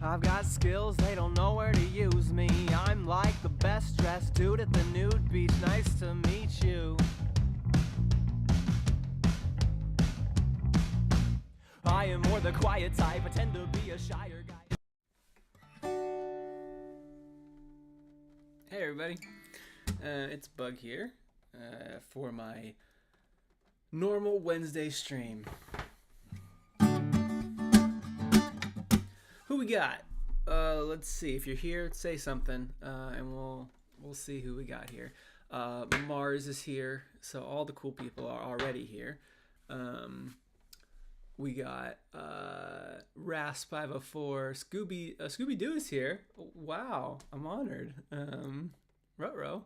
I've got skills, they don't know where to use me. I'm like the best dressed dude at the nude beach. Nice to meet you. I am more the quiet type, I tend to be a shyer guy. Hey everybody, it's Bug here for my normal Wednesday stream. Who we got? Let's see. If you're here, say something, and we'll see who we got here. Mars is here, so all the cool people are already here. We got Rasp 504. Scooby Doo is here. Wow, I'm honored. Rutrow.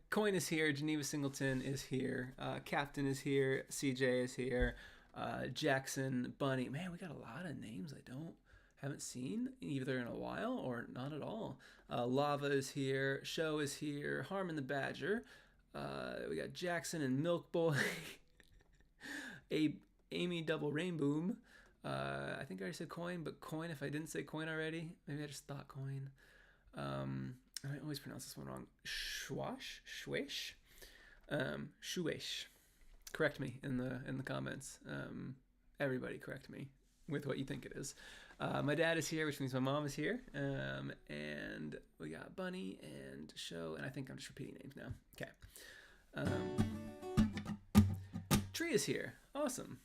Coin is here. Geneva Singleton is here. Captain is here. CJ is here. Jackson, Bunny. Man, we got a lot of names I haven't seen either in a while or not at all. Lava is here. Show is here. Harmon the Badger. We got Jackson and Milk Boy. Amy Double Rainboom. I think I already said Coin, but Coin, if I didn't say Coin already, maybe I just thought Coin. I always pronounce this one wrong. Shwesh? Shwesh. Correct me in the comments. Everybody correct me with what you think it is. My dad is here, which means my mom is here. And we got Bunny and Show, and I think I'm just repeating names now. Okay. Tree is here. Awesome.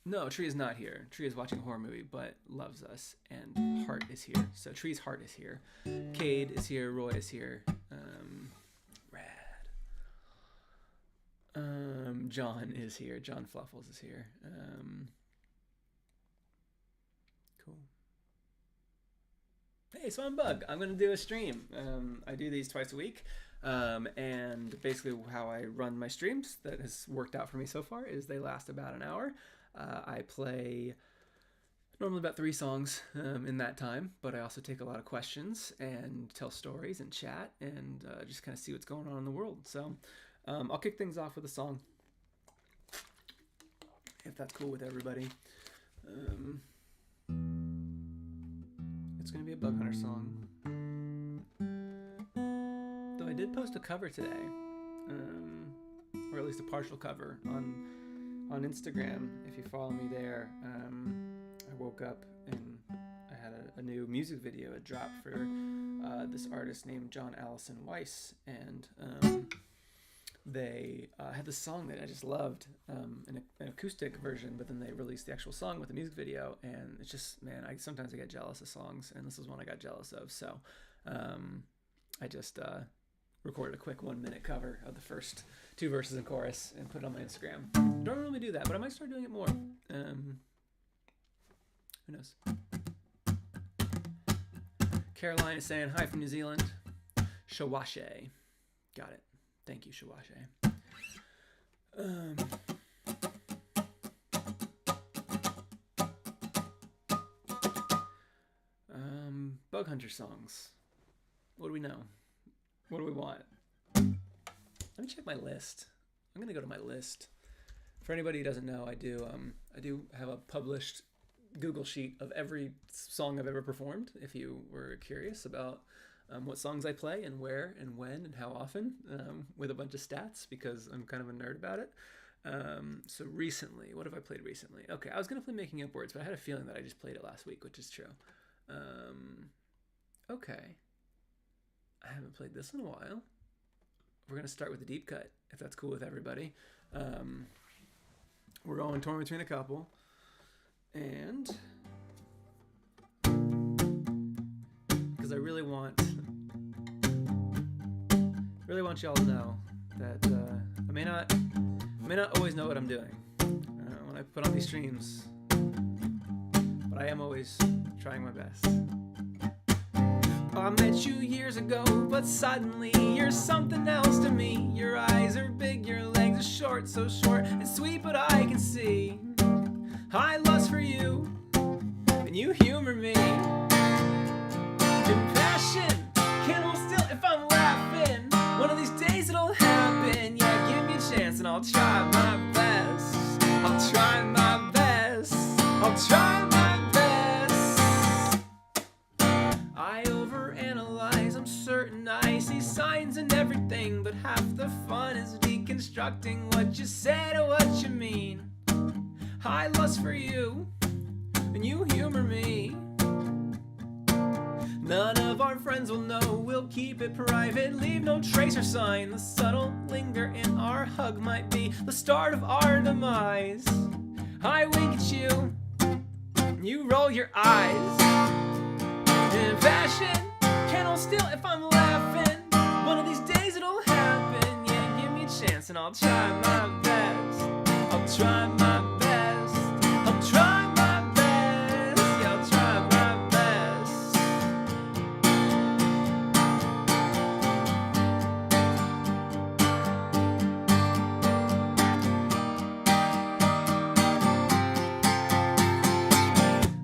No, Tree is not here. Tree is watching a horror movie, but loves us. And Heart is here. So Tree's Heart is here. Cade is here. Roy is here. Rad. John is here. John Fluffles is here. Cool. Hey, so I'm Bug. I'm going to do a stream. I do these twice a week. And basically how I run my streams that has worked out for me so far is they last about an hour. I play normally about 3 songs in that time, but I also take a lot of questions and tell stories and chat and just kind of see what's going on in the world. So I'll kick things off with a song, if that's cool with everybody. It's going to be a Bug Hunter song. Though I did post a cover today, or at least a partial cover on Instagram. If you follow me there, I woke up and I had a new music video. It dropped for this artist named John Allison Weiss, and they had this song that I just loved, an acoustic version, but then they released the actual song with a music video, and it's just, man, sometimes I get jealous of songs, and this was one I got jealous of, so I just recorded a quick 1-minute cover of the first 2 verses and chorus and put it on my Instagram. Don't normally do that, but I might start doing it more. Who knows? Caroline is saying hi from New Zealand. Shawashe. Got it. Thank you, Shawashe. Bug Hunter songs. What do we know? What do we want? Let me check my list. I'm gonna go to my list. For anybody who doesn't know, I do have a published Google sheet of every song I've ever performed. If you were curious about what songs I play and where and when and how often, with a bunch of stats, because I'm kind of a nerd about it. So recently, what have I played recently? Okay, I was gonna play Making Up Words, but I had a feeling that I just played it last week, which is true. Okay. I haven't played this in a while. We're going to start with the deep cut, if that's cool with everybody. We're going torn between a couple. And because I really want y'all to know that I may not always know what I'm doing when I put on these streams, but I am always trying my best. I met you years ago, but suddenly you're something else to me. Your eyes are big, your legs are short, so short and sweet, but I can see I lust for you, and you humor me. Impassion can't hold still if I'm laughing. One of these days it'll happen. Yeah, give me a chance and I'll try my best. I'll try my best. I'll try my best. concocting what you said or what you mean. I lust for you, and you humor me. None of our friends will know, we'll keep it private, leave no trace or sign. The subtle linger in our hug might be the start of our demise. I wink at you, you roll your eyes. In fashion, can't hold still if I'm laughing. One of these days it'll happen. Yeah, give me a chance and I'll try my best. I'll try my best. I'll try my best. Yeah, I'll try my best.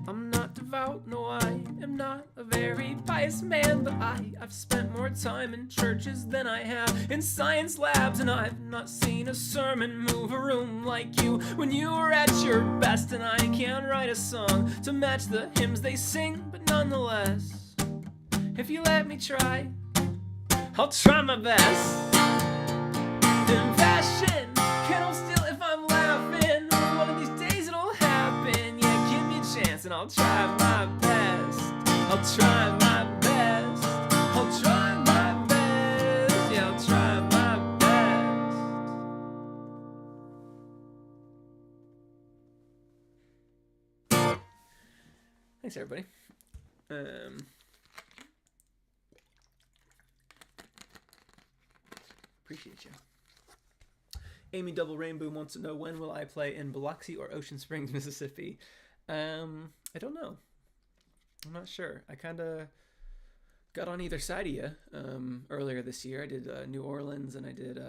I'm not devout, no, I am not a very pious man, but I've spent more time in churches than I have in science labs, and I've not seen a sermon move a room like you when you were at your best. And I can't write a song to match the hymns they sing, but nonetheless, if you let me try, I'll try my best. In fashion, can't hold still if I'm laughing. One of these days it'll happen. Yeah, give me a chance and I'll try my best. I'll try my best. I'll try my best. Yeah, I'll try my best. Thanks, everybody. Appreciate you. Amy Double Rainbow wants to know, when will I play in Biloxi or Ocean Springs, Mississippi? I don't know. I'm not sure. I kind of got on either side of you earlier this year. I did New Orleans and I did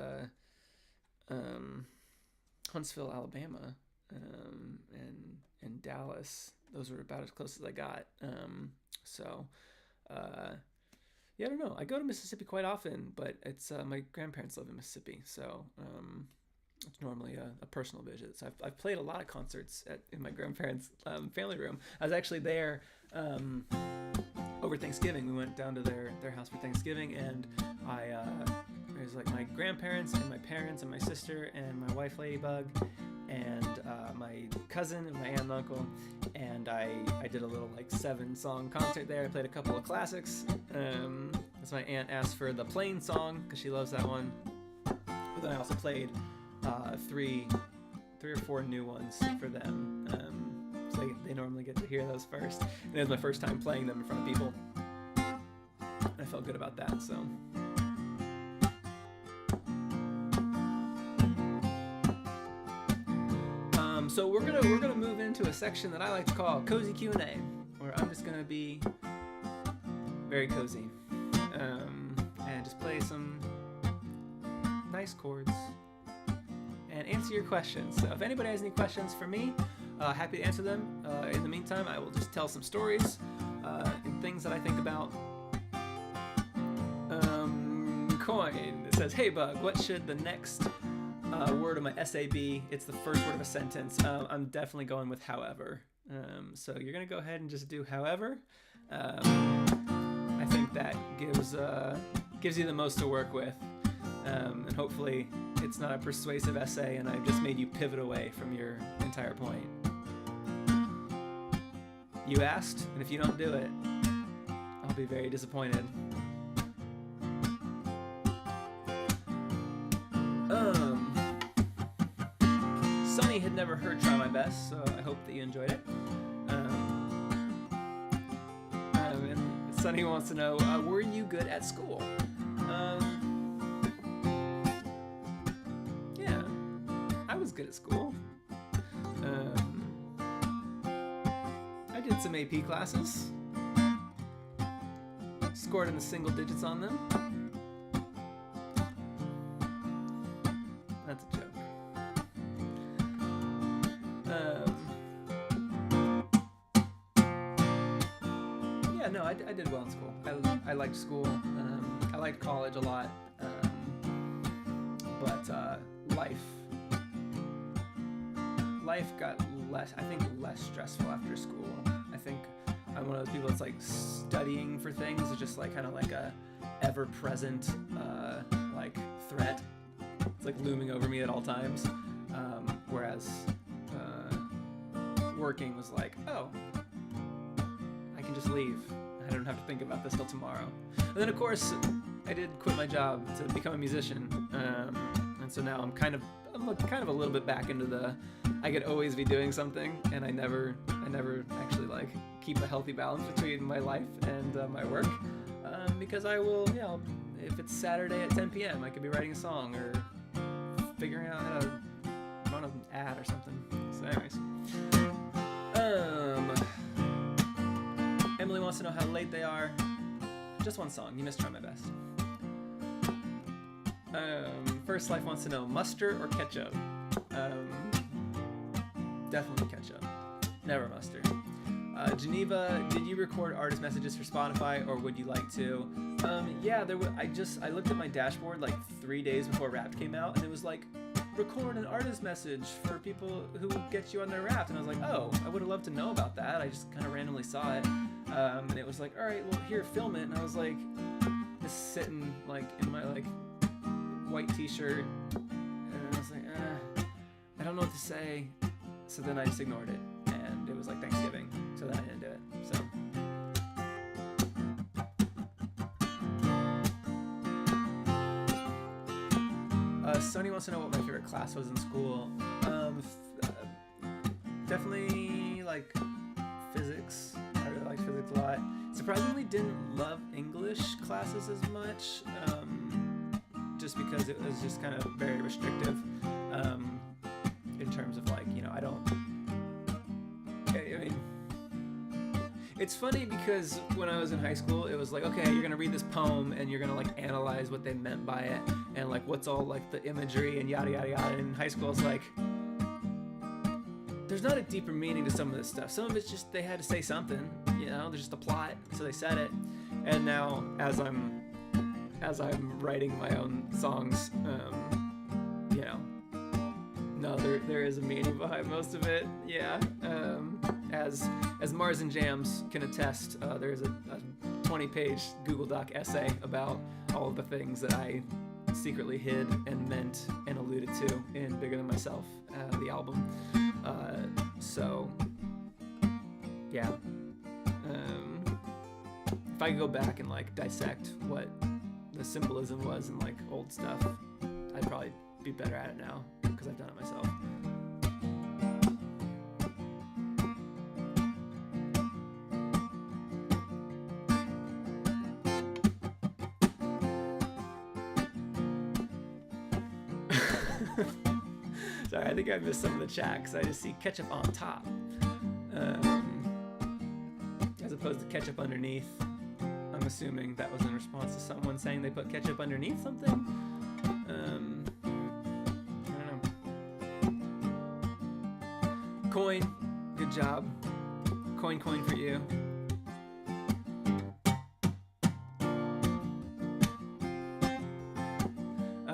Huntsville, Alabama, and Dallas. Those were about as close as I got. Yeah, I don't know. I go to Mississippi quite often, but it's my grandparents live in Mississippi, so it's normally a personal visit. So I've played a lot of concerts in my grandparents' family room. I was actually there over Thanksgiving. We went down to their house for Thanksgiving, and it was like my grandparents and my parents and my sister and my wife Ladybug and my cousin and my aunt and uncle, and I did a little like 7-song concert there. I played a couple of classics. As my aunt asked for the Plain song because she loves that one, but then I also played 3 or 4 new ones for them. So they normally get to hear those first, and it was my first time playing them in front of people, and I felt good about that. So we're gonna move into a section that I like to call Cozy Q&A, where I'm just gonna be very cozy and just play some nice chords and answer your questions. So if anybody has any questions for me, happy to answer them. In the meantime, I will just tell some stories and things that I think about. Coin. It says, "Hey Bug, what should the next word of my essay be?" It's the first word of a sentence. I'm definitely going with however. So you're gonna go ahead and just do however. I think that gives you the most to work with, and hopefully it's not a persuasive essay and I've just made you pivot away from your entire point. You asked, and if you don't do it, I'll be very disappointed. Sunny had never heard Try My Best, so I hope that you enjoyed it. And Sunny wants to know, were you good at school? Yeah, I was good at school. I did some AP classes. Scored in the single digits on them. That's a joke. Yeah, no, I did well in school. I liked school. I liked college a lot. But life got less stressful after school. I think I'm one of those people that's like studying for things is just like kind of like a ever-present like threat. It's like looming over me at all times. Whereas working was like, oh, I can just leave. I don't have to think about this till tomorrow. And then of course I did quit my job to become a musician, and so now I'm kind of a little bit back into the I could always be doing something, and I never actually like keep a healthy balance between my life and my work, because I will, if it's Saturday at 10 p.m. I could be writing a song or figuring out how to run an ad or something. So anyways, Emily wants to know how late they are. Just one song. You missed Try My Best. First Life wants to know mustard or ketchup. Definitely ketchup. Never mustard. Geneva, did you record artist messages for Spotify, or would you like to? Yeah, I looked at my dashboard like 3 days before Wrapped came out, and it was like, record an artist message for people who get you on their Wrapped, and I was like, oh, I would have loved to know about that. I just kind of randomly saw it, and it was like, all right, well, here, film it, and I was like, just sitting like in my like white t-shirt, and I was like, I don't know what to say, so then I just ignored it, and it was like Thanksgiving, so then I didn't do it. So Sonny wants to know what my favorite class was in school. Definitely like physics. I really liked physics a lot. Surprisingly didn't love English classes as much, just because it was just kind of very restrictive, in terms of like, I mean, it's funny because when I was in high school, it was like, okay, you're gonna read this poem and you're gonna like analyze what they meant by it and like what's all like the imagery and yada yada yada. And in high school, it's like, there's not a deeper meaning to some of this stuff. Some of it's just they had to say something, there's just a plot, so they said it. And now as I'm writing my own songs, no, there is a meaning behind most of it. Yeah. As Mars and Jams can attest, there's a 20-page Google Doc essay about all of the things that I secretly hid and meant and alluded to in Bigger Than Myself, the album. So, yeah. If I could go back and like dissect what the symbolism was in like old stuff, I'd probably be better at it now because I've done it myself. Sorry, I think I missed some of the chat because I just see ketchup on top, as opposed to ketchup underneath. I'm assuming that was in response to someone saying they put ketchup underneath something. I don't know. Coin, good job. Coin for you.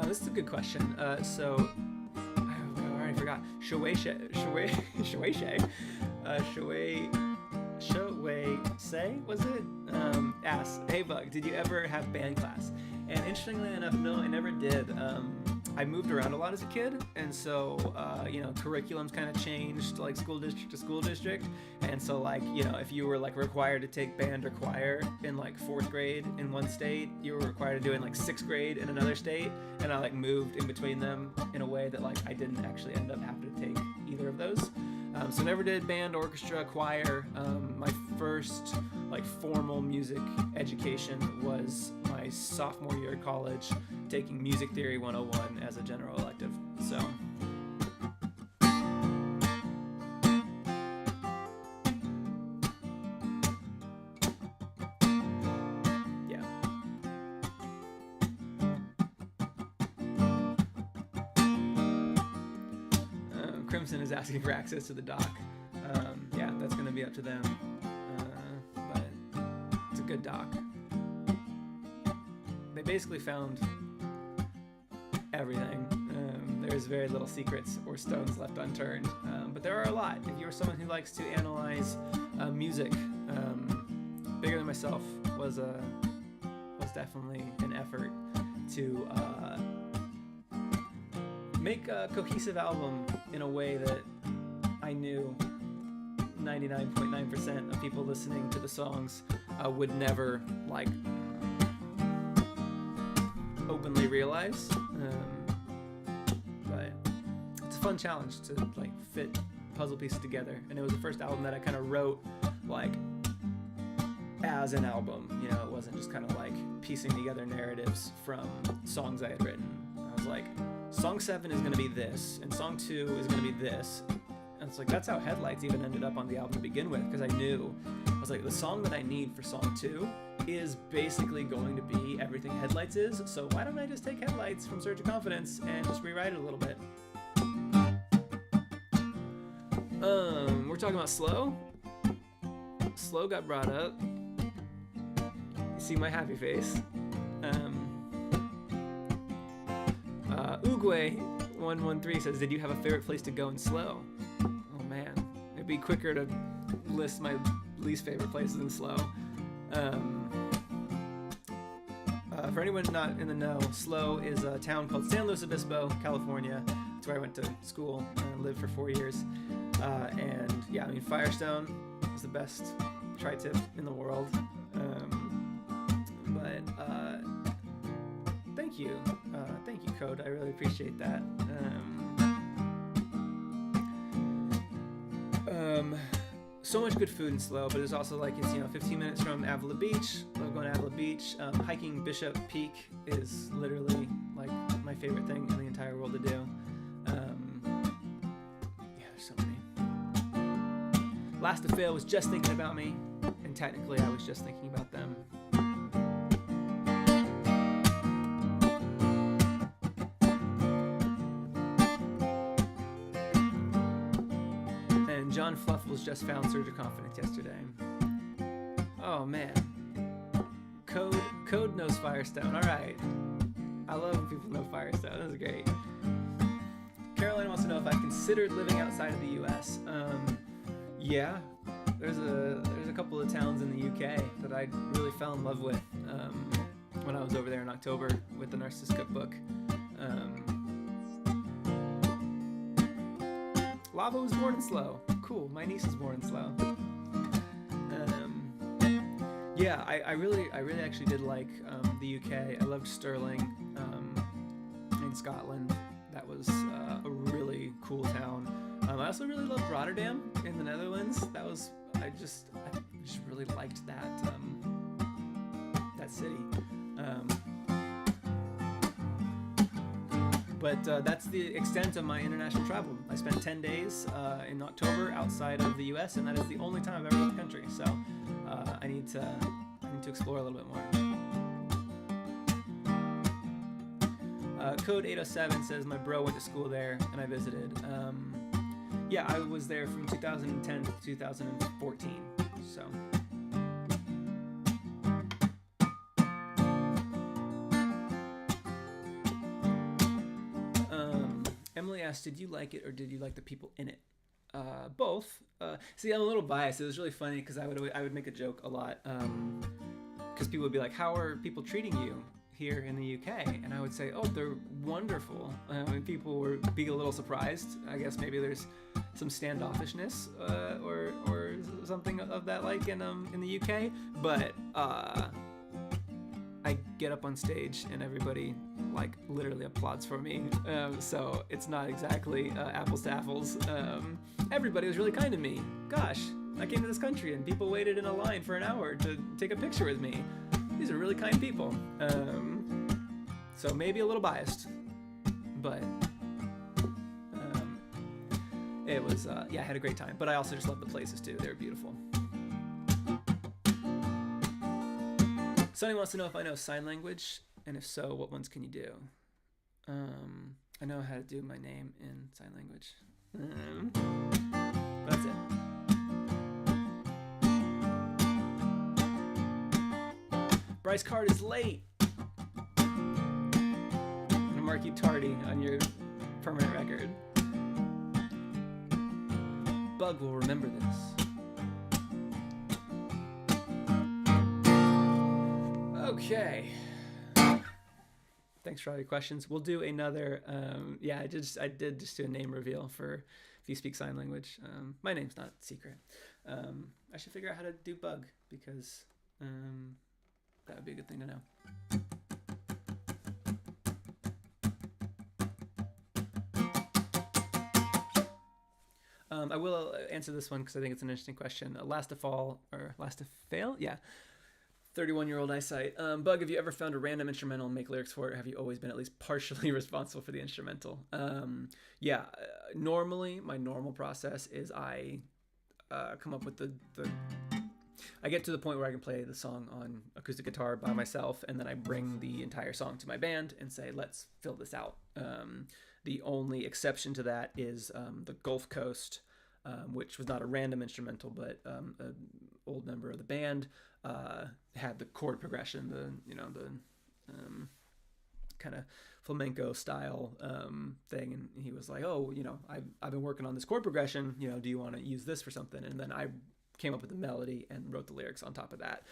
This is a good question. So, I already forgot. Shuei Say, was it? Asks, hey Bug, did you ever have band class? And interestingly enough, no, I never did. I moved around a lot as a kid, and so curriculums kind of changed like school district to school district, and so like if you were like required to take band or choir in like 4th grade in one state, you were required to do it in like 6th grade in another state, and I like moved in between them in a way that like I didn't actually end up having to take either of those. So never did band, orchestra, choir. My first like formal music education was my sophomore year of college, taking Music Theory 101 as a general elective. So yeah. Crimson is asking for access to the doc. Yeah, that's going to be up to them. But it's a good doc. They basically found everything. There's very little secrets or stones left unturned. But there are a lot. If you're someone who likes to analyze music, Bigger Than Myself was definitely an effort to make a cohesive album in a way that I knew 99.9% of people listening to the songs would never like openly realize. But it's a fun challenge to like fit puzzle pieces together, and it was the first album that I kind of wrote like as an album. You know, it wasn't just kind of like piecing together narratives from songs I had written. I was like, song 7 is going to be this, and song 2 is going to be this. And it's like, that's how Headlights even ended up on the album to begin with, because I knew, I was like, the song that I need for song 2 is basically going to be everything Headlights is, so why don't I just take Headlights from Surge of Confidence and just rewrite it a little bit. We're talking about Slow. Slow got brought up. You see my happy face. Ugwe113 says, did you have a favorite place to go in Slow? Oh man, it'd be quicker to list my least favorite places in Slow. For anyone not in the know, Slow is a town called San Luis Obispo, California. That's where I went to school and lived for 4 years. And yeah, I mean, Firestone is the best tri-tip in the world. Thank you. Thank you, Code. I really appreciate that. So much good food in Slow, but it's also like, it's, you know, 15 minutes from Avila Beach. Love going to Avila Beach. Hiking Bishop Peak is literally like my favorite thing in the entire world to do. Yeah, there's so many. Last to Fail was just thinking about me, and technically I was just thinking about them. John Fluffles just found Surge of Confidence yesterday. Oh man. Code knows Firestone. Alright. I love when people know Firestone. That was great. Caroline wants to know if I've considered living outside of the US. Yeah. There's a couple of towns in the UK that I really fell in love with when I was over there in October with the Narcissus Cookbook. Lava was born in Slow. Cool, my niece is born in Slow. Yeah, I really actually did like the UK. I loved Stirling in Scotland. That was a really cool town. I also really loved Rotterdam in the Netherlands. I just really liked that city. But that's the extent of my international travel. I spent 10 days in October outside of the U.S., and that is the only time I've ever left the country. So I need to explore a little bit more. Code 807 says my bro went to school there, and I visited. Yeah, I was there from 2010 to 2014. So. Emily asked, did you like it or did you like the people in it? Both. See, I'm a little biased. It was really funny because I would make a joke a lot because people would be like, how are people treating you here in the UK? And I would say, oh, they're wonderful. And people would be a little surprised. I guess maybe there's some standoffishness or something of that like in the UK. But I get up on stage and everybody like literally applauds for me, so it's not exactly apples to apples. Everybody was really kind to me. Gosh, I came to this country and people waited in a line for an hour to take a picture with me. These are really kind people. So maybe a little biased, but it was yeah, I had a great time. But I also just loved the places too. They were beautiful. Sonny wants to know if I know sign language, and if so, what ones can you do? I know how to do my name in sign language. That's it. Bryce Card is late. I'm gonna mark you tardy on your permanent record. Bug will remember this. Okay. thanks for all your questions. We'll do another. Yeah, I did just do a name reveal for if you speak sign language. My name's not secret. I should figure out how to do bug because that would be a good thing to know. I will answer this one because I think it's an interesting question. Last to fail? Yeah. 31-year-old eyesight. Bug, have you ever found a random instrumental and make lyrics for it? Or have you always been at least partially responsible for the instrumental? Yeah. Normally, my normal process is I come up with I get to the point where I can play the song on acoustic guitar by myself, and then I bring the entire song to my band and say, let's fill this out. The only exception to that is the Gulf Coast, which was not a random instrumental, but an old member of the band had the chord progression, the kind of flamenco style thing, and he was like, oh, I've been working on this chord progression, do you want to use this for something? And then I came up with the melody and wrote the lyrics on top of that.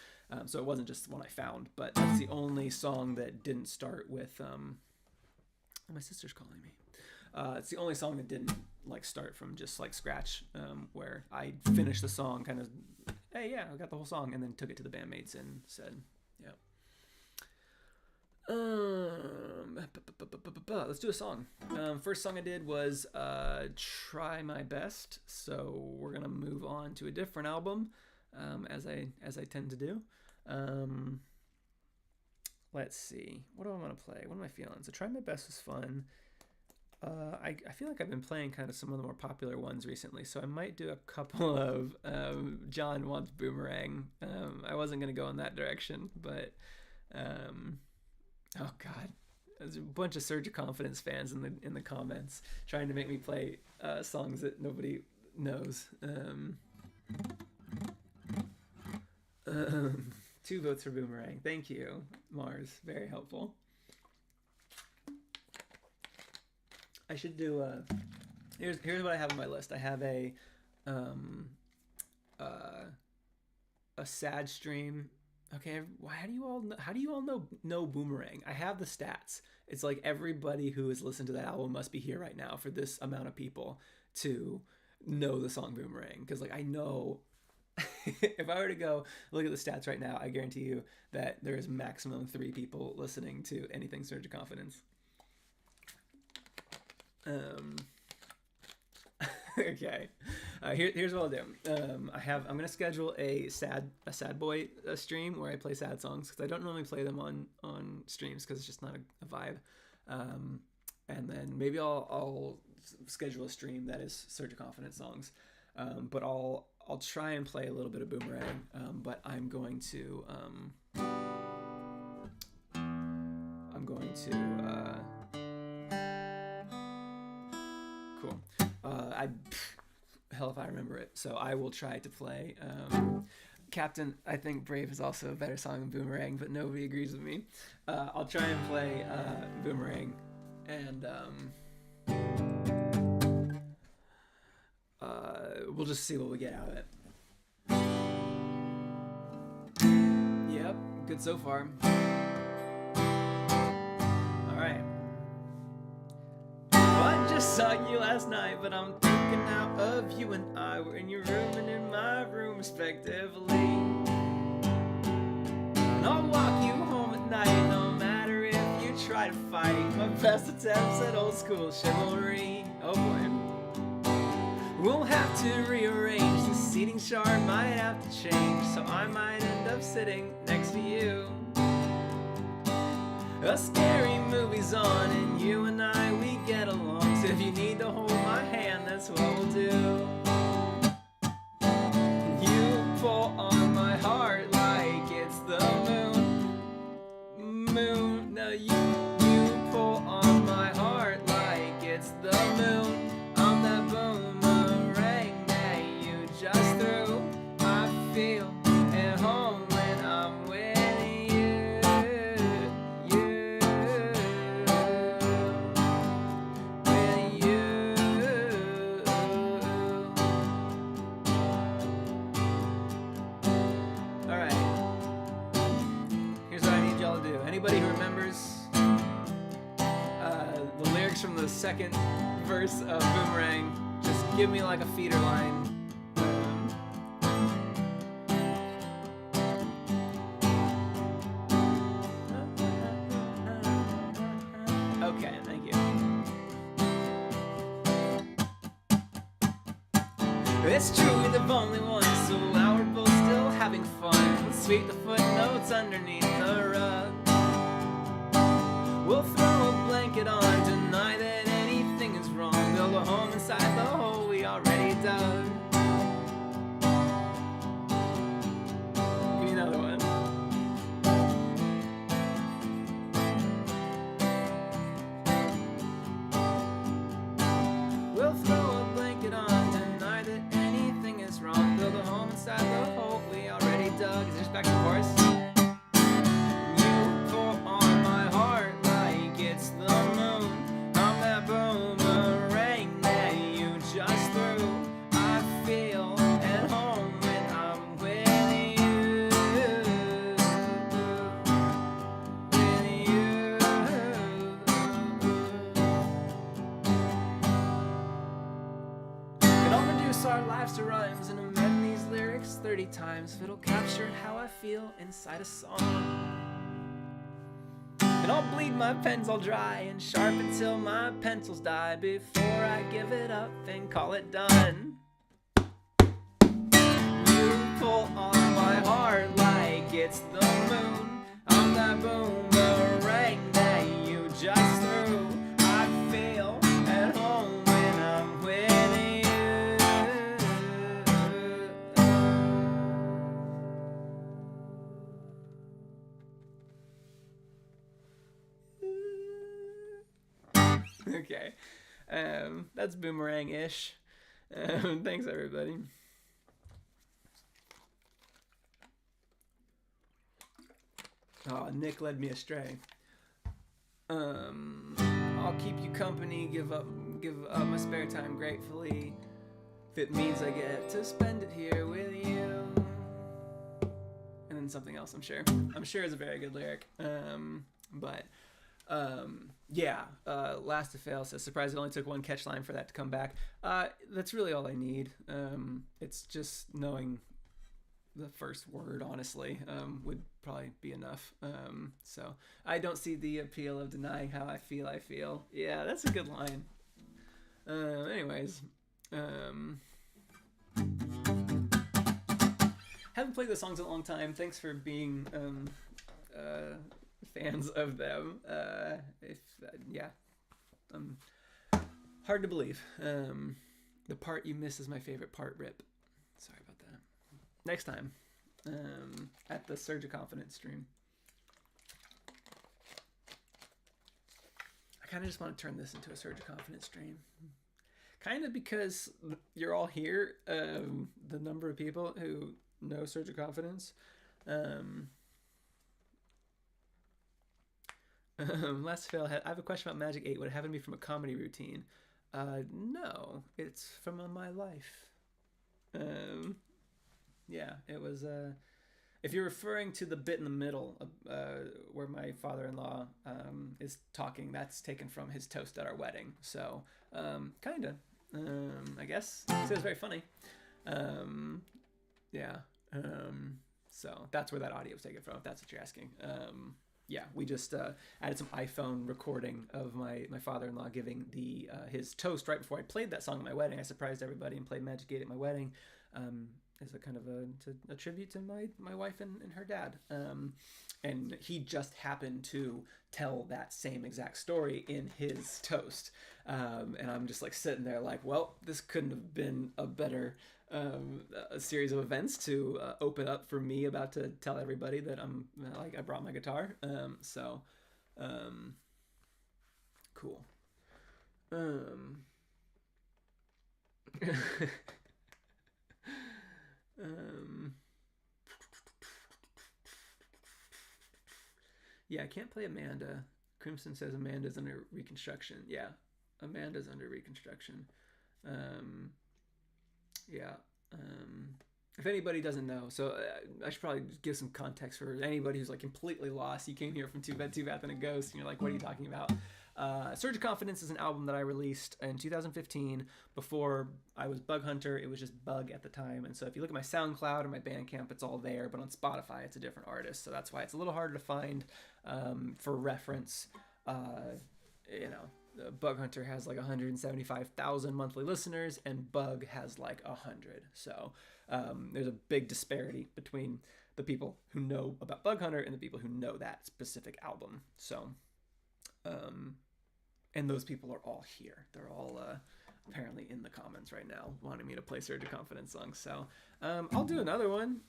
So it wasn't just one I found, but that's the only song that didn't start with my sister's calling me. It's the only song that didn't start from just scratch, where I finished the song kind of, hey, yeah, I got the whole song, and then took it to the bandmates and said, yeah. Let's do a song. First song I did was Try My Best, so we're gonna move on to a different album, as I tend to do. Let's see, what do I want to play? What am I feeling? So Try My Best was fun. I feel like I've been playing kind of some of the more popular ones recently, so I might do a couple of John Wants Boomerang. I wasn't going to go in that direction, but oh god, there's a bunch of Surge of Confidence fans in the comments trying to make me play songs that nobody knows. 2 votes for Boomerang. Thank you, Mars. Very helpful. I should do here's what I have on my list. I have a sad stream. Okay, how do you all know Boomerang? I have the stats. It's like everybody who has listened to that album must be here right now for this amount of people to know the song Boomerang, because I know if I were to go look at the stats right now, I guarantee you that there is maximum 3 people listening to anything Surge of Confidence. Okay. Here's what I'll do. I'm gonna schedule a sad boy stream where I play sad songs, because I don't normally play them on streams because it's just not a vibe. And then maybe I'll schedule a stream that is Surge of Confidence songs. But I'll try and play a little bit of Boomerang. But I'm going to cool. Hell if I remember it. So I will try to play Captain. I think Brave is also a better song than Boomerang, but nobody agrees with me. I'll try and play Boomerang, and we'll just see what we get out of it. Yep, good so far. Alright. I just saw you last night, but I'm thinking now of you and I. We're in your room and in my room respectively. And I'll walk you home at night, no matter if you try to fight. My best attempts at old school chivalry. Oh boy. We'll have to rearrange, the seating chart might have to change, so I might end up sitting next to you. A scary movie's on and you and I, we get along, so if you need to hold my hand, that's what we'll do. You pull on my heart like it's the moon. No, you pull on my heart like it's the moon. I'm that boomerang that you just threw. I feel at home when I'm with you. With you. the second verse of Boomerang. Just give me like a feeder line. Okay, thank you. It's true we're the only ones, so now we're both still having fun. Sweep the footnotes underneath the rug. We'll throw a blanket on, deny that anything is wrong. Build a home inside the hole we already dug. Give me another one. We'll throw a blanket on, deny that anything is wrong. Build a home inside the hole we already dug. Is this back to the chorus? You pull on my heart like it's the moon. I'm that boomerang that you just threw. I feel at home when I'm with you. With you. Could all reduce our lives to rhymes and amend these lyrics 30 times if it'll capture how I feel inside a song. And I'll bleed my pens all dry and sharp until my pencils die before I give it up and call it done. You pull on my heart like it's the moon. I'm that boomerang that you just threw. I feel at home when I'm with you. Okay, that's Boomerang-ish. Thanks, everybody. Oh, Nick led me astray. I'll keep you company, give up my spare time gratefully, if it means I get to spend it here with you. And then something else, I'm sure is a very good lyric. Last to Fail says, surprised it only took one catch line for that to come back. That's really all I need. It's just knowing the first word, honestly, would probably be enough. So I don't see the appeal of denying how I feel. Yeah, that's a good line. Anyways, haven't played the songs in a long time. Thanks for being fans of them. Hard to believe. The part you miss is my favorite part, Rip. Sorry about that. Next time, at the Surge of Confidence stream. I kind of just want to turn this into a Surge of Confidence stream. Kind of because you're all here, the number of people who know Surge of Confidence. Last fail. I have a question about Magic 8. Would it happen to be from a comedy routine? No, it's from my life. Yeah, it was. If you're referring to the bit in the middle, where my father-in-law is talking, that's taken from his toast at our wedding. So, kinda. I guess. So it was very funny. Yeah. So that's where that audio was taken from, if that's what you're asking. Yeah, we just added some iPhone recording of my father-in-law giving his toast right before I played that song at my wedding. I surprised everybody and played Magic 8 at my wedding as a kind of a tribute to my wife and her dad. And he just happened to tell that same exact story in his toast. And I'm just like sitting there like, well, this couldn't have been a better a series of events to open up for me about to tell everybody that I brought my guitar. Cool. Yeah, I can't play Amanda. Crimson says Amanda's under reconstruction. Yeah, Amanda's under reconstruction. If anybody doesn't know, so I should probably give some context for anybody who's like completely lost. You came here from Too Bad and a Ghost, and you're like, what are you talking about? Surge of Confidence is an album that I released in 2015. Before I was Bug Hunter, it was just Bug at the time. And so if you look at my SoundCloud or my Bandcamp, it's all there. But on Spotify, it's a different artist. So that's why it's a little harder to find for reference. Bug Hunter has like 175,000 monthly listeners, and Bug has like 100. So there's a big disparity between the people who know about Bug Hunter and the people who know that specific album. So, and those people are all here. They're all apparently in the comments right now wanting me to play Surge of Confidence songs. So I'll do another one.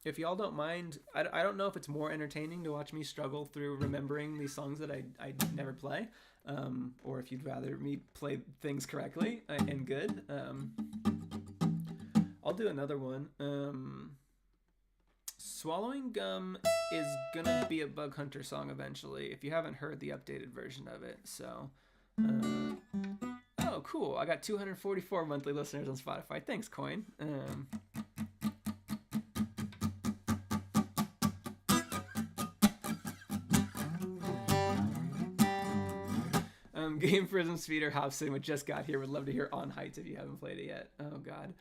If y'all don't mind, I don't know if it's more entertaining to watch me struggle through remembering these songs that I never play, or if you'd rather me play things correctly and good. I'll do another one. Swallowing Gum is gonna be a Bug Hunter song eventually, if you haven't heard the updated version of it. So, oh, cool. I got 244 monthly listeners on Spotify. Thanks, Coin. Game Prism Speeder Hobson, which just got here, would love to hear On Heights if you haven't played it yet. Oh, God.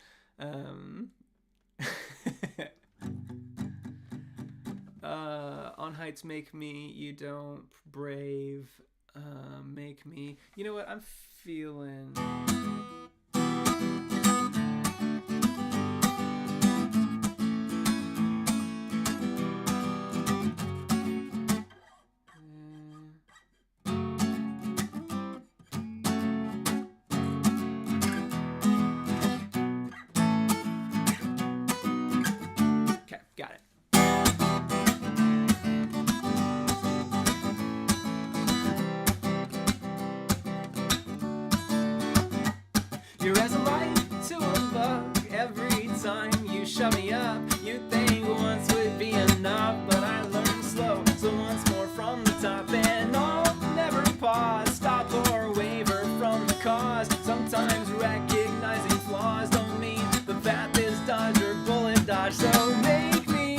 On Heights, Make Me, You Don't, Brave, Make Me. You know what? I'm feeling... You're as a light to a bug every time you shut me up. You think once would be enough, but I learned slow. So once more from the top, and I'll never pause, stop or waver from the cause. Sometimes recognizing flaws don't mean the path is dodge or bullet dodge. So make me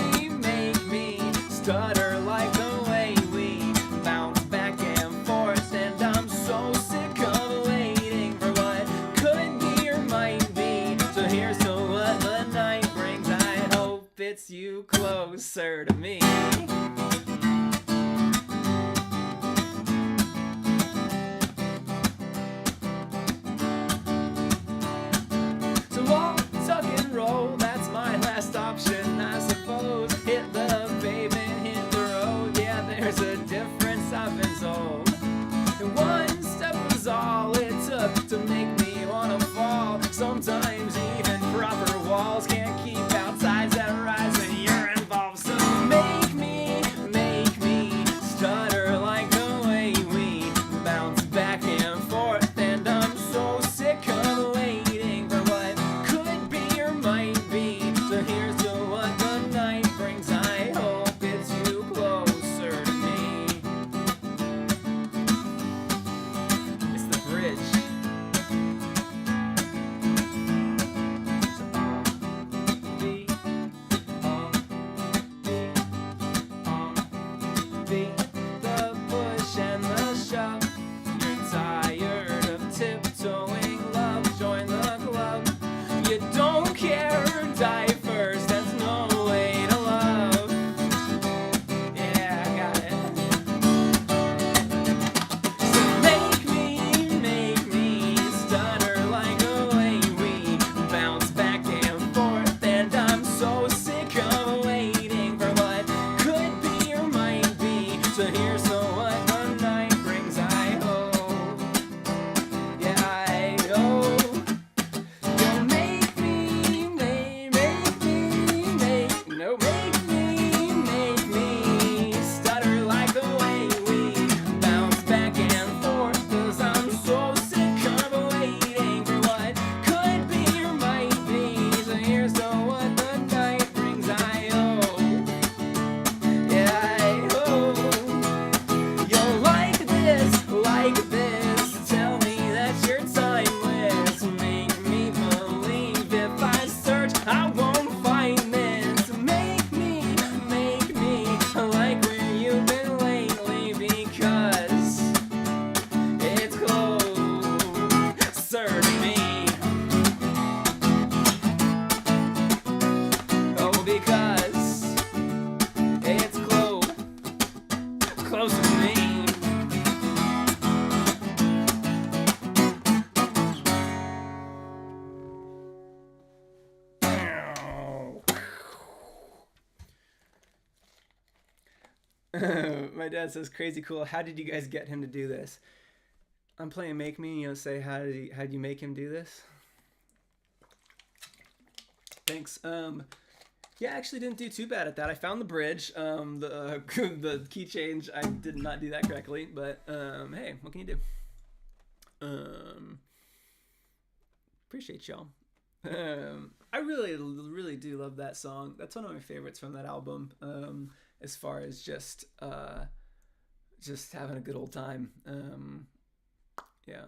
stutter like the way we bounce back and forth, and I'm so sick of waiting for what could be or might be. So here's to what the night brings. I hope it's you closer to me. So I'll tuck and roll, that's my last option, I suppose. Hit the pavement, hit the road, yeah, there's a difference I've been told. And one step was all it took to make me wanna fall. Sometimes even proper walls can't keep out tides that rise when you're involved. So make me stutter like the way we bounce back and forth, and I'm so sick of waiting for what could be or might be. So here's to what the night brings. I hope it's you closer to me. It's the bridge. My dad says, crazy cool. How did you guys get him to do this? I'm playing Make Me, you know, say, how'd you make him do this? Thanks. Yeah, I actually didn't do too bad at that. I found the bridge. The key change, I did not do that correctly, but hey, what can you do? Appreciate y'all. I really do love that song. That's one of my favorites from that album. As far as just having a good old time. Yeah.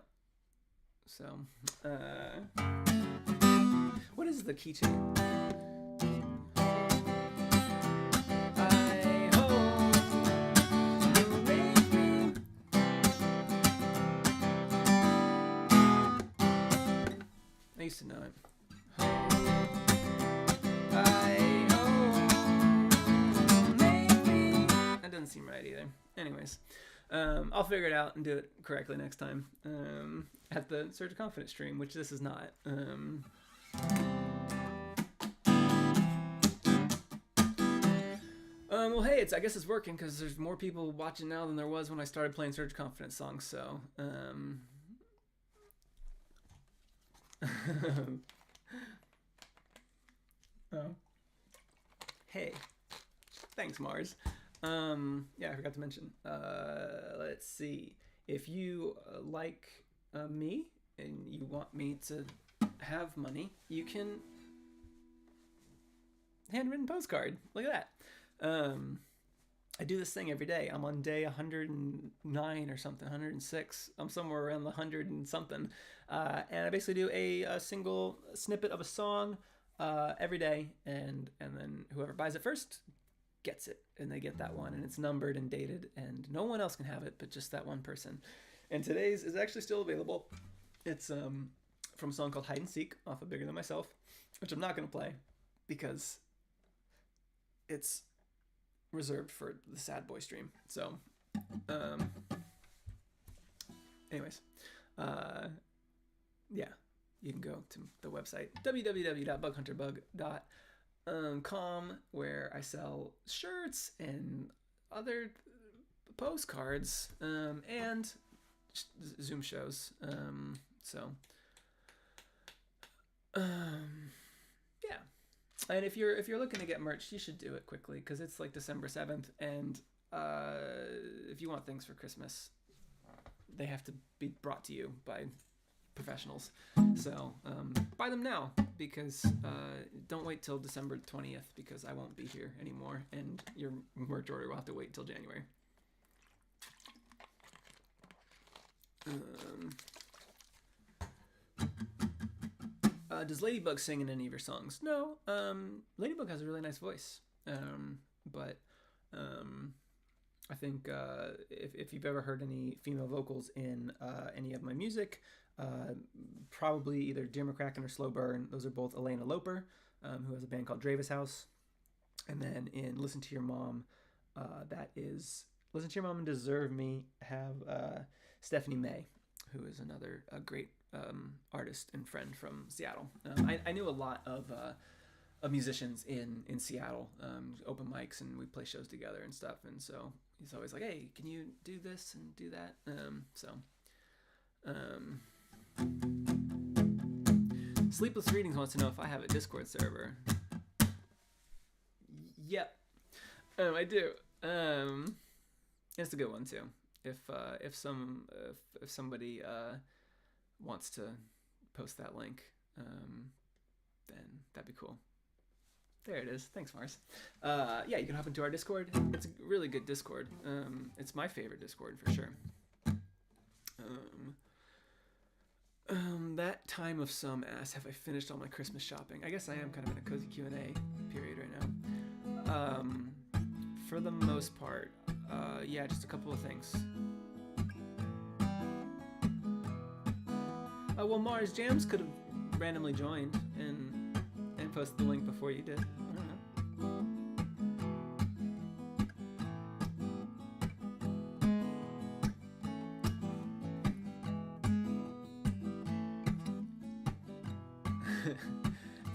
So, what is the key change? I used to know it. That doesn't seem right either. Anyways, I'll figure it out and do it correctly next time at the Surge of Confidence stream, which this is not. Well, hey, I guess it's working because there's more people watching now than there was when I started playing Surge of Confidence songs. So. Oh. Hey, thanks, Mars. Yeah, I forgot to mention. Let's see. If you like me and you want me to have money, you can handwritten postcard. Look at that. I do this thing every day. I'm on day 109 or something, 106. I'm somewhere around the 100 and something. And I basically do a single snippet of a song every day, and then whoever buys it first gets it, and they get that one, and it's numbered and dated, and no one else can have it but just that one person. And today's is actually still available. It's from a song called Hide and Seek off of Bigger Than Myself, which I'm not going to play because it's reserved for the Sad Boy stream. So, anyways, yeah, you can go to the website www.bughunterbug.com where I sell shirts and other postcards and Zoom shows. Yeah. And if you're looking to get merch, you should do it quickly because it's like December 7th, and if you want things for Christmas, they have to be brought to you by professionals. So buy them now because don't wait till December 20th because I won't be here anymore, and your merch order will have to wait till January. Does Ladybug sing in any of your songs? No. Ladybug has a really nice voice. But I think if you've ever heard any female vocals in any of my music, probably either Dear McCracken or Slow Burn. Those are both Elena Loper, who has a band called Dravis House. And then in Listen to Your Mom, that is Listen to Your Mom and Deserve Me, have Stephanie May, who is another great artist and friend from Seattle. I knew a lot of musicians in Seattle, open mics, and we play shows together and stuff. And so he's always like, "Hey, can you do this and do that?" Sleepless Readings wants to know if I have a Discord server. Yep, I do. It's a good one too. If somebody wants to post that link, then that'd be cool. There it is. Thanks, Mars. Yeah, you can hop into our Discord. It's a really good Discord. It's my favorite Discord for sure. That time of some ass, have I finished all my Christmas shopping? I guess I am kind of in a cozy Q&A period right now. For the most part, yeah, just a couple of things. Well, Mars Jams could have randomly joined and posted the link before you did. I don't know.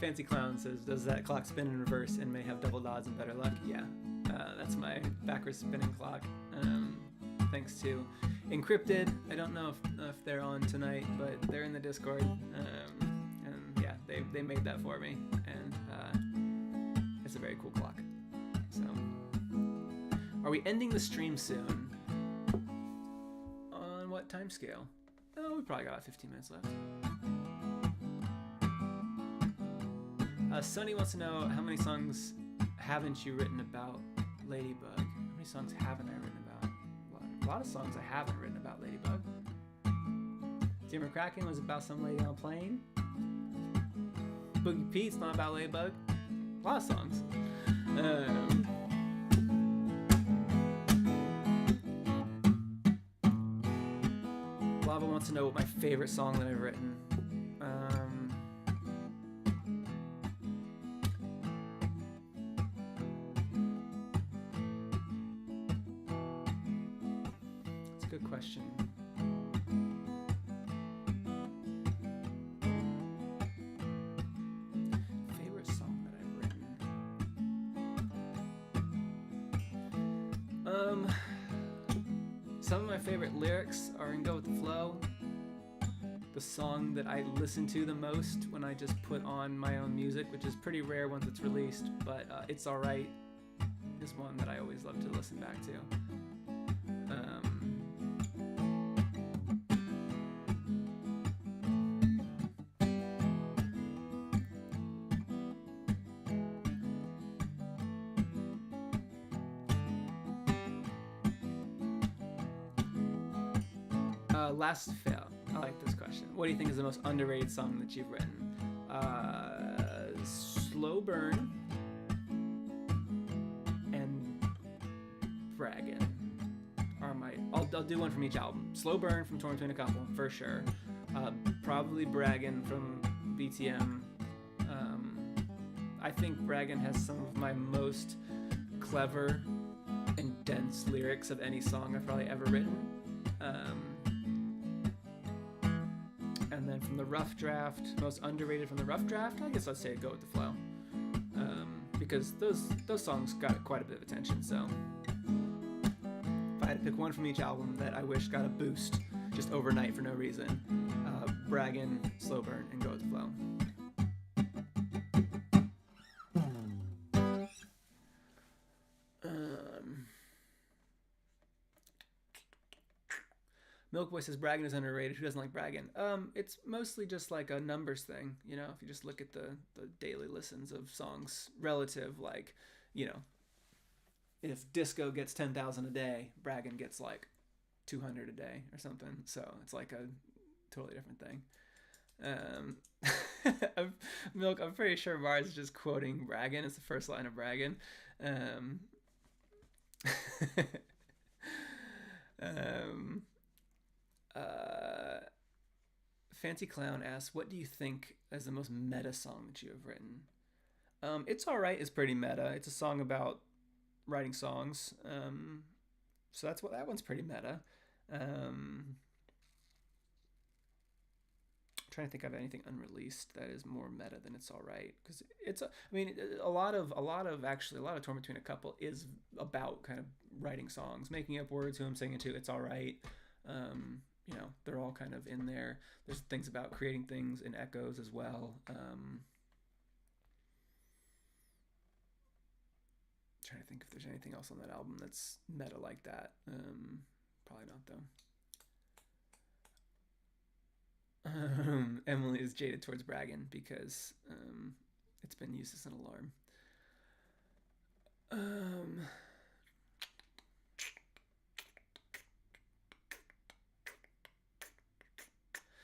Fancy Clown says, does that clock spin in reverse and may have double odds and better luck? Yeah. That's my backwards spinning clock. Thanks to Encrypted. I don't know if they're on tonight, but they're in the Discord. And yeah, they made that for me, and it's a very cool clock. So, are we ending the stream soon? On what time scale? Oh, we probably got about 15 minutes left. Sunny wants to know, how many songs haven't you written about Ladybug? How many songs haven't I written about? A lot of songs I haven't written about Ladybug. Timber Kraken was about some lady on a plane. Boogie Pete's not about Ladybug. A lot of songs. Lava wants to know what my favorite song that I've written. That's a good question. Favorite song that I've written. Some of my favorite lyrics are in Go With The Flow. The song that I listen to the most when I just put on my own music, which is pretty rare once it's released, but It's Alright is one that I always love to listen back to. Last fail. I like this question. What do you think is the most underrated song that you've written? Slow Burn and Braggin' are my... I'll do one from each album. Slow Burn from Torn Between a Couple, for sure. Probably Braggin' from BTM. I think Braggin' has some of my most clever and dense lyrics of any song I've probably ever written. And then from the Rough Draft, most underrated from the Rough Draft, I guess I'd say Go With The Flow. Because those songs got quite a bit of attention, so if I had to pick one from each album that I wish got a boost just overnight for no reason, Braggin', Slow Burn, and Go With The Flow. Milk Boy says Braggin' is underrated. Who doesn't like Braggin'? It's mostly just like a numbers thing, you know. If you just look at the daily listens of songs relative, like, you know, if Disco gets 10,000 a day, Braggin' gets like 200 a day or something. So it's like a totally different thing. Milk, I'm pretty sure Mars is just quoting Braggin'. It's the first line of Braggin'. Fancy Clown asks, what do you think is the most meta song that you have written? It's Alright is pretty meta. It's a song about writing songs. So that one's pretty meta. Trying to think of anything unreleased that is more meta than It's Alright, because a lot of Torn Between a Couple is about kind of writing songs, making up words, who I'm singing to. It's Alright. You know, they're all kind of in there. There's things about creating things in echoes as well. Trying to think if there's anything else on that album that's meta like that. Probably not, though. Emily is jaded towards Braggin' because it's been used as an alarm.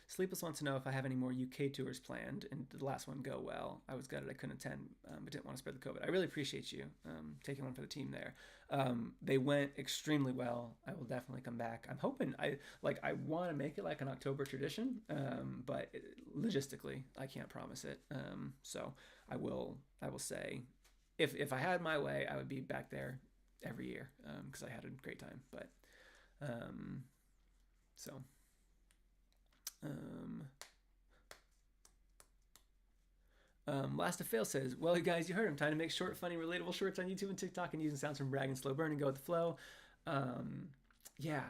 Sleepless wants to know if I have any more UK tours planned, and did the last one go well? I was gutted I couldn't attend, but didn't want to spread the COVID. I really appreciate you taking one for the team there. They went extremely well. I will definitely come back. I'm hoping I want to make it like an October tradition, but logistically I can't promise it. So I will say, if I had my way, I would be back there every year because I had a great time. But Last to Fail says, well, you guys, you heard him. Time to make short, funny, relatable shorts on YouTube and TikTok and using sounds from Brag and Slow Burn and go with the flow. Yeah,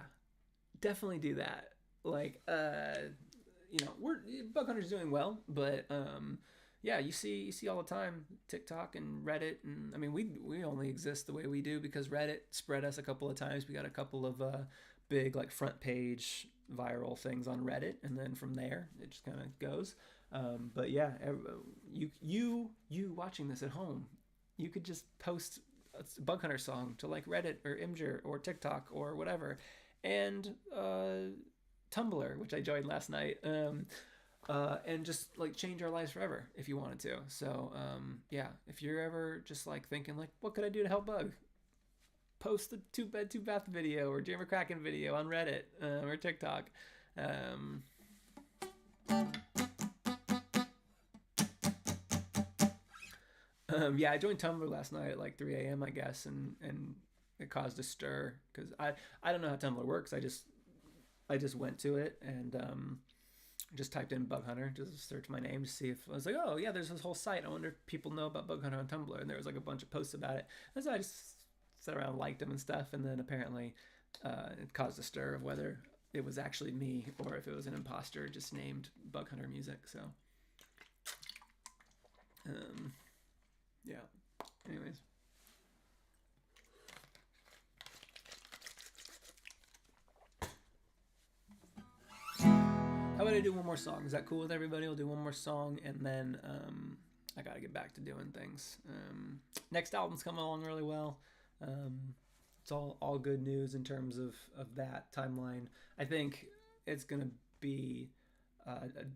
definitely do that. Like, you know, Bug Hunter's doing well, but yeah, you see all the time TikTok and Reddit, and I mean, we only exist the way we do because Reddit spread us a couple of times. We got a couple of big like front page viral things on Reddit, and then from there it just kind of goes. But yeah, you watching this at home, you could just post a Bug Hunter song to like Reddit or Imgur or TikTok or whatever, and Tumblr, which I joined last night, and just like change our lives forever if you wanted to. So yeah, if you're ever just like thinking like, what could I do to help Bug? Post the 2 bed 2 bath video or Jammer Kraken video on Reddit or TikTok. Yeah, I joined Tumblr last night at like 3 a.m. I guess, and it caused a stir because I don't know how Tumblr works. I just went to it and just typed in Bug Hunter, just search my name to see if I was like, oh yeah, there's this whole site. I wonder if people know about Bug Hunter on Tumblr, and there was like a bunch of posts about it. And so I just sat around, liked them and stuff, and then apparently it caused a stir of whether it was actually me or if it was an imposter just named Bug Hunter Music. So yeah. Anyways. How about I do one more song? Is that cool with everybody? I'll do one more song, and then I gotta get back to doing things. Next album's coming along really well. It's all good news in terms of that timeline. I think it's gonna be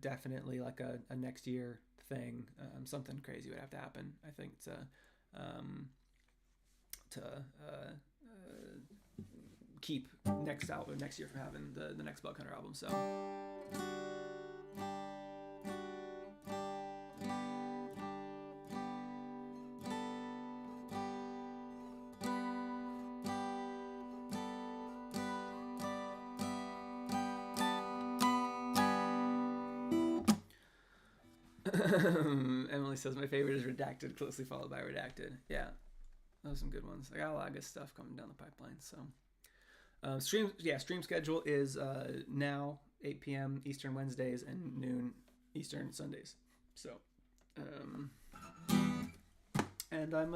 definitely like a next year thing. Something crazy would have to happen, I think, to keep next year from having the next Bug Hunter album. So Emily says my favorite is Redacted, closely followed by Redacted. Yeah, those are some good ones. I got a lot of good stuff coming down the pipeline. So stream schedule is now 8 p.m. Eastern Wednesdays and noon Eastern Sundays. So and I'm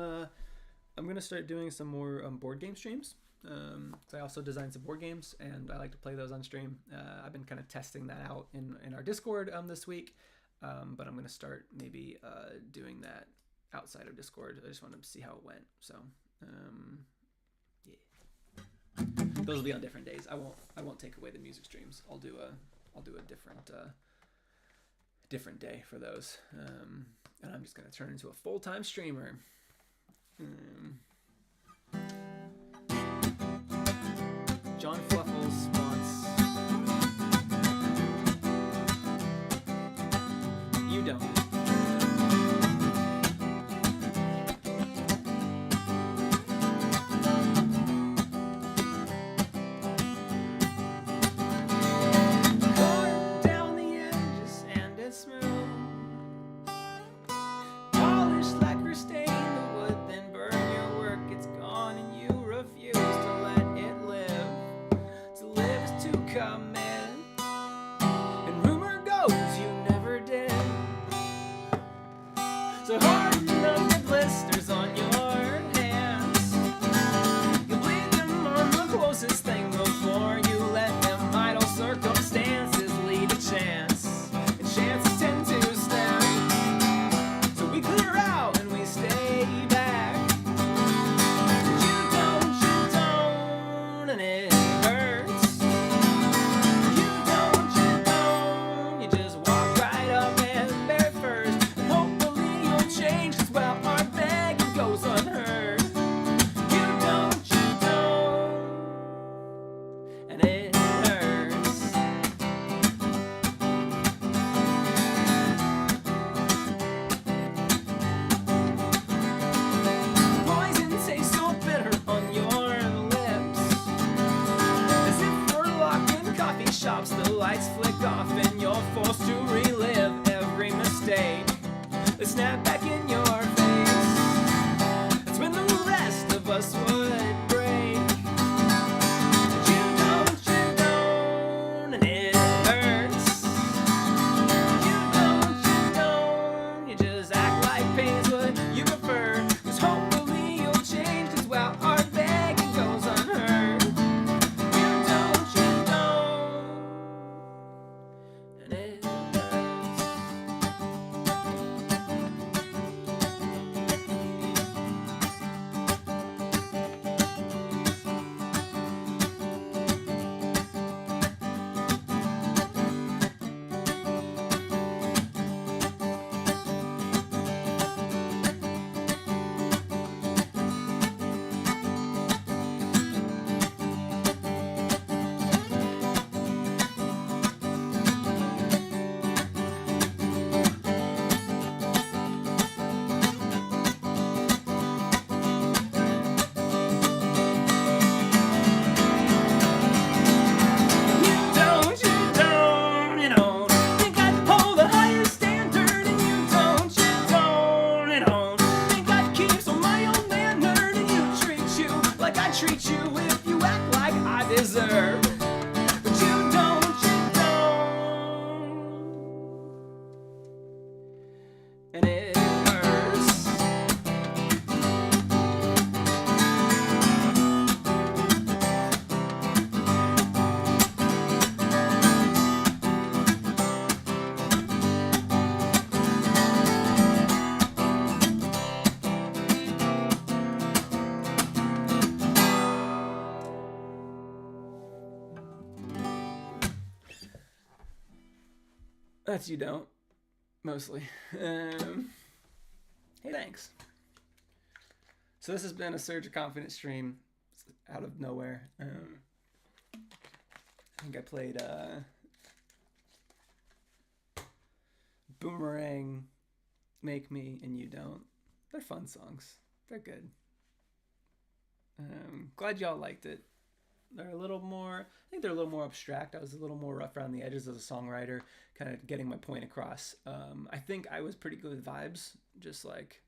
gonna start doing some more board game streams. I also designed some board games and I like to play those on stream. I've been kind of testing that out in our Discord this week. But I'm going to start maybe doing that outside of Discord. I just wanted to see how it went. So, yeah. Those will be on different days. I won't take away the music streams. I'll do a different day for those. And I'm just going to turn into a full-time streamer. John Fluffles wants... You don't. Carve down the edges and it's smooth. Polish lacquer stain the wood, then burn your work. It's gone and you refuse to let it live. To live is to commit. And rumor goes you never did. So harden up the blisters on your hands. You bleed them on the closest thing before you let them idle circumstances lead to chance. And chances tend to stand. So we clear out and we stay back. You don't, and it hurts. You don't, you just walk right up and bear first. And hopefully you'll change as well. right back in your face. That's when the rest of us would break. But you don't, and it hurts. You don't, you just act like pain's what you prefer. 'Cause hopefully you'll change, 'cause well, our begging goes unheard. You don't, and it hurts. You don't think I'd hold a higher standard, and you don't think I'd keep some my own manner, and you treat you like I treat you if you act like I deserve. But you don't, and it hurts. That's you don't, mostly. Hey, thanks. So this has been a Surge of Confidence stream out of nowhere. I think I played Boomerang, Make Me, and You Don't. They're fun songs. They're good. Glad y'all liked it. They're a little more, I think they're a little more abstract. I was a little more rough around the edges as a songwriter, kind of getting my point across. I think I was pretty good with vibes, just like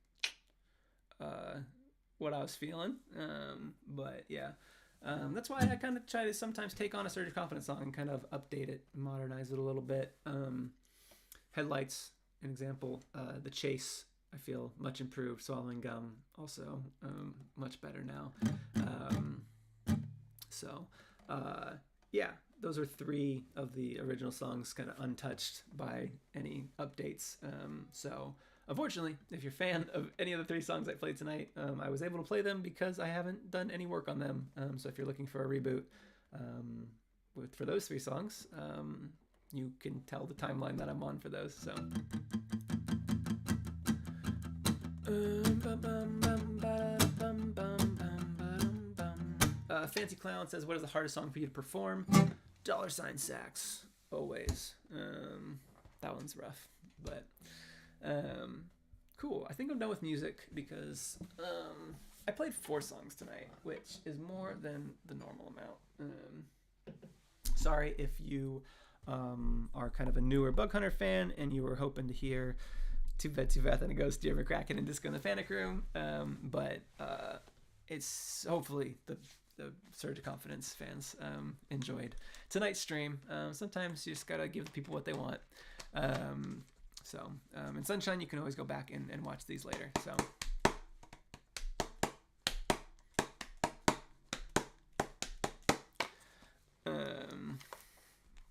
what I was feeling. But yeah, that's why I kind of try to sometimes take on a Surge of Confidence song and kind of update it, modernize it a little bit. Headlights, an example. The Chase, I feel much improved. Swallowing Gum, also much better now. So, yeah, those are 3 of the original songs kind of untouched by any updates. So, unfortunately, if you're a fan of any of the 3 songs I played tonight, I was able to play them because I haven't done any work on them. So if you're looking for a reboot for those 3 songs, you can tell the timeline that I'm on for those. So. Fancy Clown says, what is the hardest song for you to perform? $sign sax, always. That one's rough, but cool. I think I'm done with music because I played 4 songs tonight, which is more than the normal amount. Sorry if you are kind of a newer Bug Hunter fan and you were hoping to hear Too Bad and a Ghost, Dear McCracken, and Disco in the Panic Room, but it's hopefully the Surge of Confidence fans enjoyed tonight's stream. Sometimes you just gotta give the people what they want. And Sunshine, you can always go back and watch these later. So.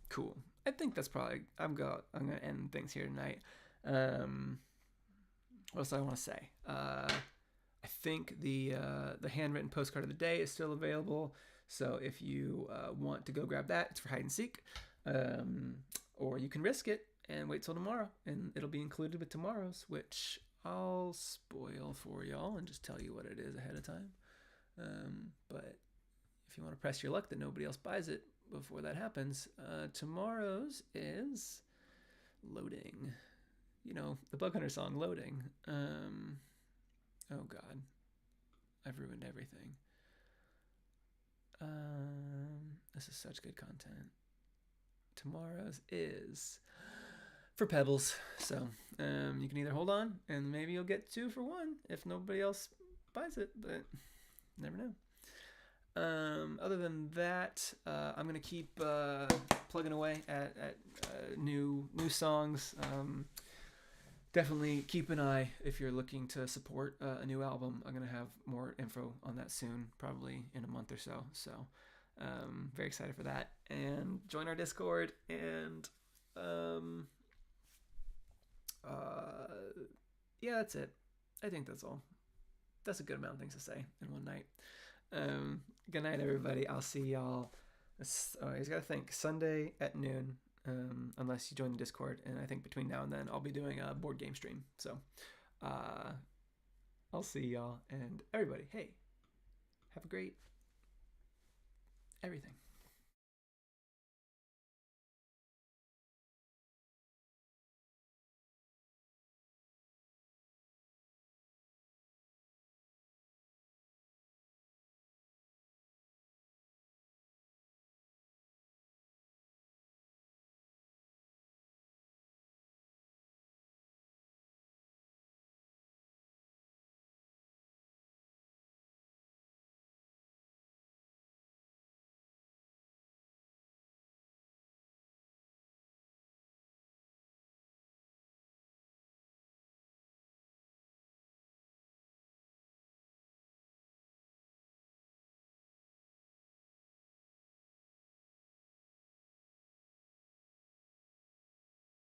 Cool. I think that's probably, I'm gonna end things here tonight. What else do I want to say? I think the handwritten postcard of the day is still available. So if you want to go grab that, it's for hide and seek. Or you can risk it and wait till tomorrow, and it'll be included with tomorrow's, which I'll spoil for y'all and just tell you what it is ahead of time. But if you want to press your luck that nobody else buys it before that happens, tomorrow's is Loading. You know, the Bug Hunter song, Loading. Oh God, I've ruined everything. This is such good content. Tomorrow's is for Pebbles. So you can either hold on and maybe you'll get 2 for 1 if nobody else buys it, but never know. Other than that, I'm gonna keep plugging away at new songs. Definitely keep an eye if you're looking to support a new album. I'm gonna have more info on that soon, probably in a month or so. So very excited for that. And join our Discord. And yeah, that's it. I think that's all. That's a good amount of things to say in one night. Good night, everybody. I'll see y'all. You just gotta think Sunday at noon. Unless you join the Discord, and I think between now and then I'll be doing a board game stream. So I'll see y'all, and everybody, hey, have a great everything.